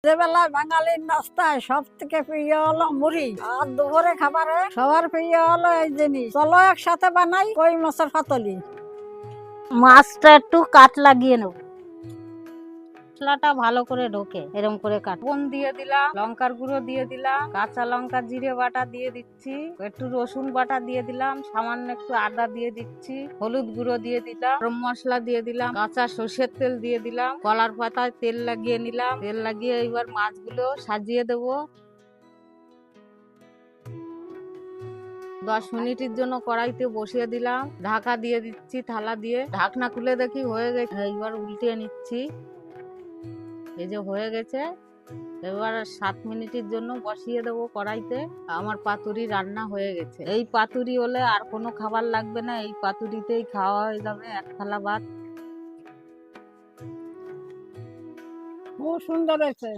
বেলায় বাঙালির নাস্তায় সব থেকে প্রিয় হলো মুড়ি, আর দুপুরে খাবারে সবার প্রিয় হলো এই জিনিস। চলো একসাথে বানাই কই মাছের পাতুরি। মাছটা একটু কাট লাগিয়ে নেব, মশলাটা ভালো করে ঢোকে এরকম করে কাট। লবণ দিয়ে দিলাম, লঙ্কার গুঁড়ো দিয়ে দিলাম, কাঁচা লঙ্কা জিরে বাটা দিয়ে দিচ্ছি, একটু রসুন বাটা দিয়ে দিলাম, সামান্য একটু আদা দিয়ে দিচ্ছি, হলুদ গুঁড়ো দিয়ে দিলাম, গরম মশলা দিয়ে দিলাম, কাঁচা সর্ষের তেল দিয়ে দিলাম, কলার পাতায় তেল লাগিয়ে নিলাম। তেল লাগিয়ে এবার মাছগুলো সাজিয়ে দেবো। 10 মিনিটের জন্য কড়াইতে বসিয়ে দিলাম, ঢাকা দিয়ে দিচ্ছি থালা দিয়ে। ঢাকনা খুলে দেখি হয়ে গেছে, এবার উল্টিয়ে নিচ্ছি। এই যে হয়ে গেছে, এবার 7 মিনিটের জন্য বসিয়ে দেবো কড়াইতে। আমার পাতুরি রান্না হয়ে গেছে। এই পাতুরি হলে আর কোনো খাবার লাগবে না, এই পাতুরিতেই খাওয়া হয়ে যাবে এক থালা ভাত। খুব সুন্দর হয়েছে।